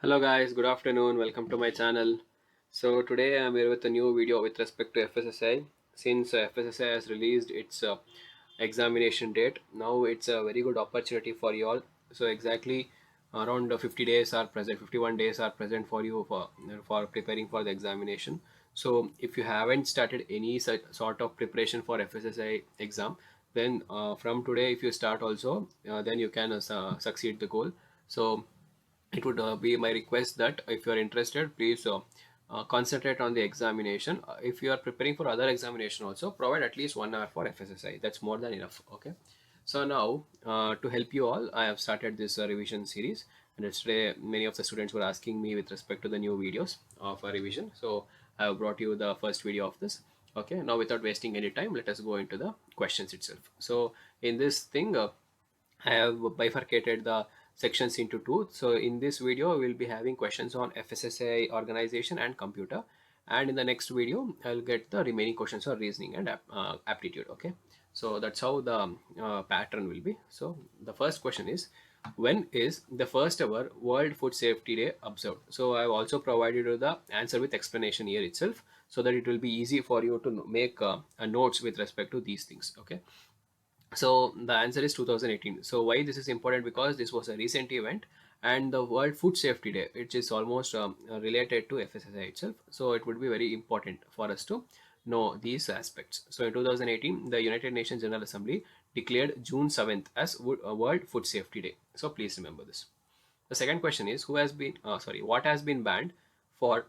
Hello guys, good afternoon. Welcome to my channel. So today I'm here with a new video with respect to FSSI. Since FSSI has released its examination date, now it's a very good opportunity for you all. So exactly around 50 days are present, 51 days are present for you for preparing for the examination. So if you haven't started any such sort of preparation for FSSI exam, then from today if you start also, then you can succeed the goal. So it would be my request that if you are interested, please concentrate on the examination. If you are preparing for other examination also, provide at least 1 hour for FSSI. That's more than enough. Okay. So now to help you all, I have started this revision series. And yesterday, many of the students were asking me with respect to the new videos of a revision. So I have brought you the first video of this. Okay. Now, without wasting any time, let us go into the questions itself. So in this thing, I have bifurcated the sections into two. So in this video, we'll be having questions on FSSAI organization and computer. And in the next video, I'll get the remaining questions on reasoning and aptitude. Okay. So that's how the pattern will be. So the first question is, when is the first ever World Food Safety Day observed? So I've also provided you the answer with explanation here itself, so that it will be easy for you to make a notes with respect to these things. Okay. So the answer is 2018. So why this is important? Because this was a recent event, and the World Food Safety Day, which is almost related to FSSI itself. So it would be very important for us to know these aspects. So in 2018, the United Nations General Assembly declared June 7th as World Food Safety Day. So please remember this. The second question is, what has been banned for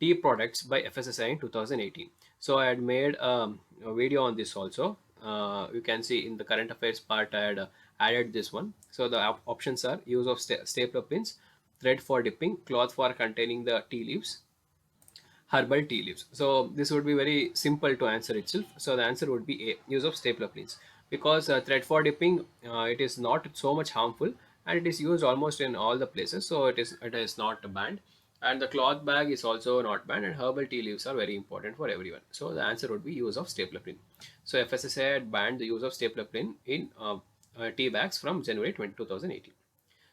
tea products by FSSI in 2018. So I had made a video on this also. You can see in the current affairs part, I had added this one. So the options are use of stapler pins, thread for dipping, cloth for containing the tea leaves, herbal tea leaves. So this would be very simple to answer itself. So the answer would be A, use of stapler pins, because thread for dipping, it is not so much harmful, and it is used almost in all the places. So it is not banned, and the cloth bag is also not banned, and herbal tea leaves are very important for everyone. So the answer would be use of stapler pin. So FSSAI had banned the use of stapler pin in tea bags from January 2018.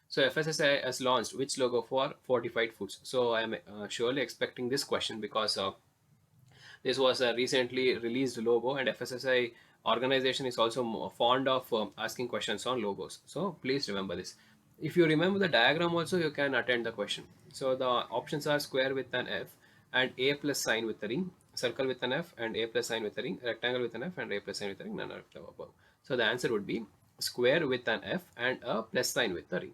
So FSSAI has launched which logo for fortified foods? So I am surely expecting this question, because this was a recently released logo, and FSSAI organization is also fond of asking questions on logos. So please remember this. If you remember the diagram also, you can attend the question. So the options are square with an F and A plus sign with a ring, circle with an F and A plus sign with a ring, rectangle with an F and A plus sign with a ring, none of the above. So the answer would be square with an F and a plus sign with a ring.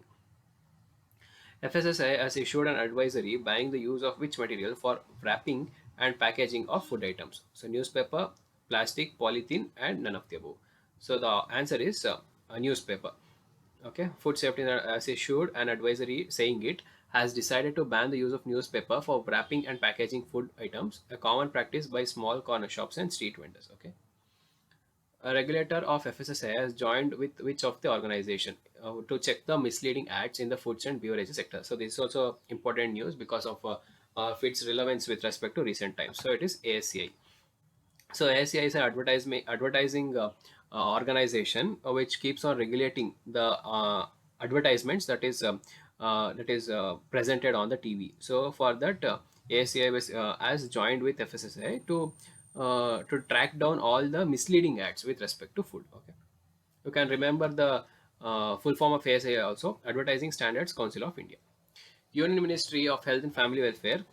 FSSI has issued an advisory banning the use of which material for wrapping and packaging of food items? So, newspaper, plastic, polythene, and none of the above. So, the answer is a newspaper. Okay, Food Safety has issued an advisory saying it has decided to ban the use of newspaper for wrapping and packaging food items, a common practice by small corner shops and street vendors. Okay. A regulator of FSSAI has joined with which of the organization to check the misleading ads in the foods and beverages sector. So this is also important news because of its relevance with respect to recent times. So it is ASCI. So ASCI is an advertising organization which keeps on regulating the advertisements that is presented on the TV. So for that, ASCI has joined with FSSAI to track down all the misleading ads with respect to food. Okay, you can remember the full form of ASCI also, Advertising Standards Council of India. Union Ministry of Health and Family Welfare,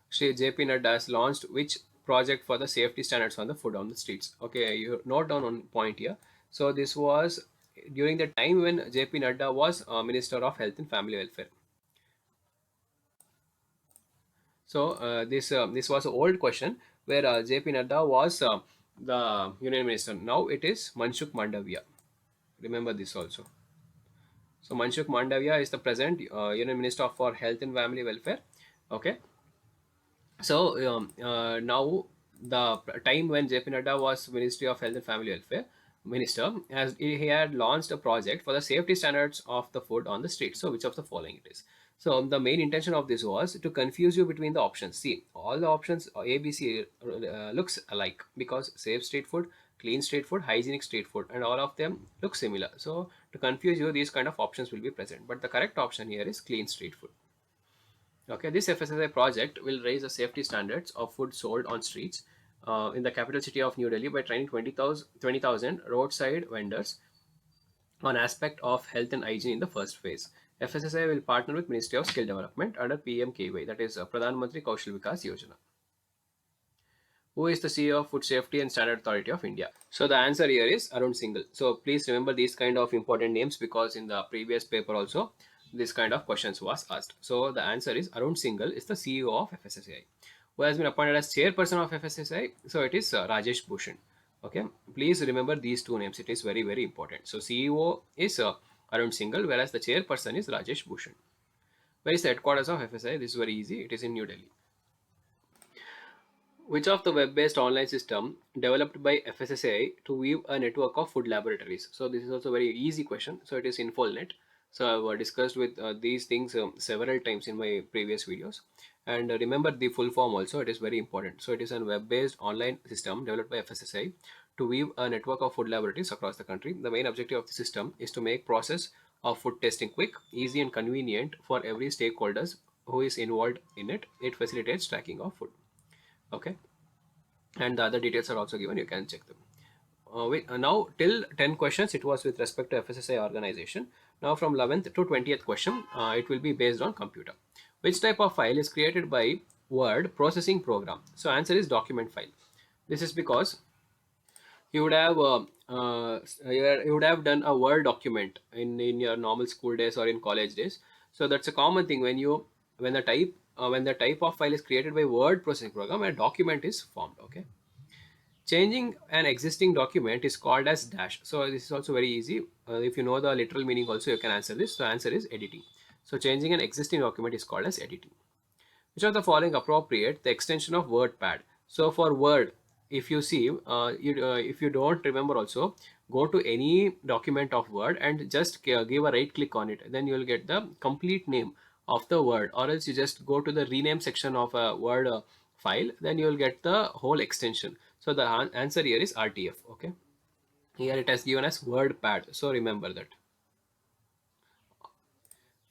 Shri JP Nadda, has launched which project for the safety standards on the food on the streets? Okay, you note down one point here. So this was during the time when JP Nadda was Minister of Health and Family Welfare. So this was an old question where JP Nadda was the Union Minister. Now it is Manshukh Mandavia. Remember this also. So Manshukh Mandavia is the present Union Minister for Health and Family Welfare. Okay. So now the time when JP Nadda was Ministry of Health and Family Welfare Minister, as he had launched a project for the safety standards of the food on the street. So which of the following it is? So the main intention of this was to confuse you between the options. See, all the options A, B, C looks alike, because safe street food, clean street food, hygienic street food, and all of them look similar. So To confuse you, these kind of options will be present, but the correct option here is clean street food. Okay, this FSSI project will raise the safety standards of food sold on streets in the capital city of New Delhi by training 20,000 roadside vendors on aspect of health and hygiene in the first phase. FSSI will partner with Ministry of Skill Development under PMKY, that is Pradhan Mantri Kaushal Vikas Yojana. Who is the CEO of Food Safety and Standard Authority of India? So the answer here is Arun Singhal. So please remember these kind of important names because in the previous paper also this kind of questions was asked. So the answer is Arun Singhal is the CEO of FSSAI. Who has been appointed as chairperson of FSSAI? So it is Rajesh Bhushan. Okay, please remember these two names. It is very important. So CEO is Arun Singhal, whereas the chairperson is Rajesh Bhushan. Where is the headquarters of FSI? This is very easy. It is in New Delhi. Which of the web-based online system developed by FSSAI to weave a network of food laboratories? So this is also a very easy question. So it is Infolnet. So I've discussed with these things several times in my previous videos. And remember the full form also. It is very important. So it is a web-based online system developed by FSSAI to weave a network of food laboratories across the country. The main objective of the system is to make process of food testing quick, easy, and convenient for every stakeholders who is involved in it. It facilitates tracking of food. Okay, and the other details are also given, you can check them. Now till 10 questions it was with respect to FSSI organization. Now from 11th to 20th question it will be based on computer. Which type of file is created by word processing program? So answer is document file. This is because you would have you would have done a word document in your normal school days or in college days. So that's a common thing when you when the type of file is created by word processing program, a document is formed. Okay, changing an existing document is called as dash. So this is also very easy. If you know the literal meaning also you can answer this. The answer is editing. So changing an existing document is called as editing. Which of the following appropriate the extension of WordPad? So for Word, if you see, if you don't remember also, go to any document of Word and just give a right click on it. Then you will get the complete name of the word, or else you just go to the rename section of a Word file. Then you will get the whole extension. So the answer here is RTF. Okay. Here it has given as WordPad. So remember that.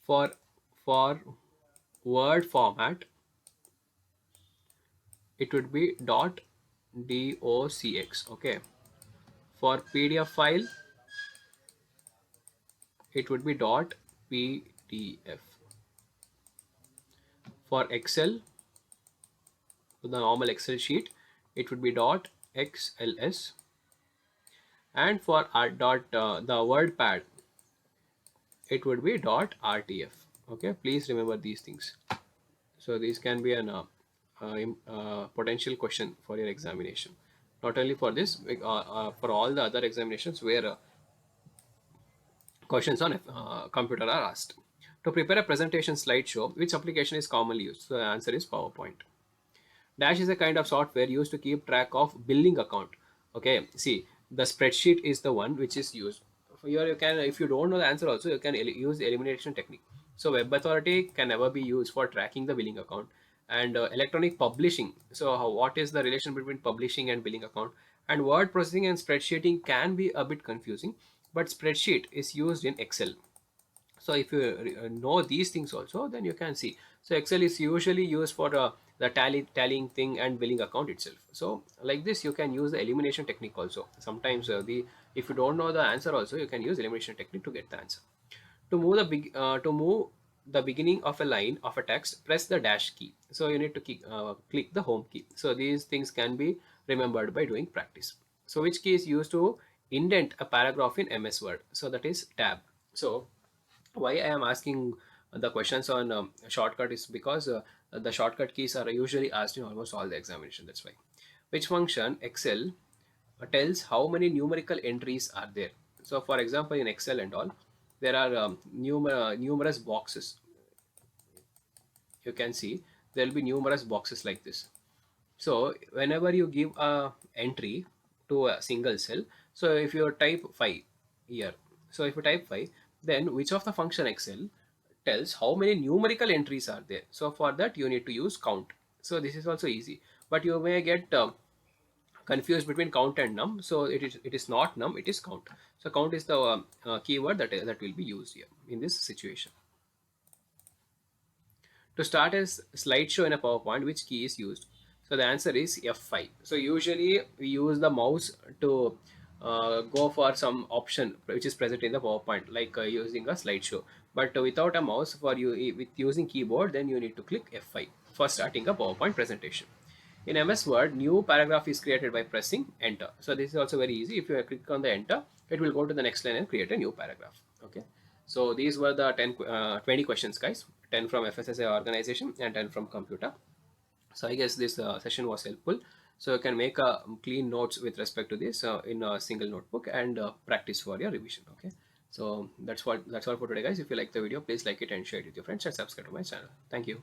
For for Word format, it would be .docx. Okay, for PDF file it would be .pdf. For Excel, for the normal Excel sheet, it would be .xls. And for our the WordPad, it would be .rtf. Okay, please remember these things. So these can be an potential question for your examination. Not only for this, for all the other examinations where questions on computer are asked. To prepare a presentation slideshow, which application is commonly used? So the answer is PowerPoint. Dash is a kind of software used to keep track of billing account. Okay, see, the spreadsheet is the one which is used. Here you can, if you don't know the answer also, you can use the elimination technique. So web authority can never be used for tracking the billing account. And electronic publishing. So what is the relation between publishing and billing account? And word processing and spreadsheeting can be a bit confusing, but spreadsheet is used in Excel. So if you know these things also, then you can see. So Excel is usually used for the tallying thing and billing account itself. So like this you can use the elimination technique also. Sometimes the if you don't know the answer also, you can use elimination technique to get the answer. To move the beginning of a line of a text, press the dash key. So you need to click the home key. So these things can be remembered by doing practice. So which key is used to indent a paragraph in MS Word? So that is tab. So why I am asking the questions on shortcut is because the shortcut keys are usually asked in almost all the examination. That's why. Which function Excel tells how many numerical entries are there? So for example, in Excel and all, there are numerous boxes. You can see there will be numerous boxes like this. So whenever you give a entry to a single cell, so if you type 5 here, so if you type 5, then which of the function Excel tells how many numerical entries are there? So for that you need to use count. So this is also easy, but you may get confused between count and num. So it is not num, it is count. So count is the keyword that will be used here in this situation. To start a slideshow in a PowerPoint, which key is used? So the answer is F5. So usually we use the mouse to go for some option which is present in the PowerPoint, like using a slideshow. But without a mouse, for you with using keyboard, then you need to click F5 for starting a PowerPoint presentation. In MS Word, new paragraph is created by pressing enter. So this is also very easy. If you click on the enter, it will go to the next line and create a new paragraph. Okay. So these were the 20 questions, guys. 10 from FSSA organization and 10 from computer. So I guess this session was helpful. So you can make a clean notes with respect to this in a single notebook and practice for your revision. Okay. So that's all for today, guys. If you like the video, please like it and share it with your friends and subscribe to my channel. Thank you.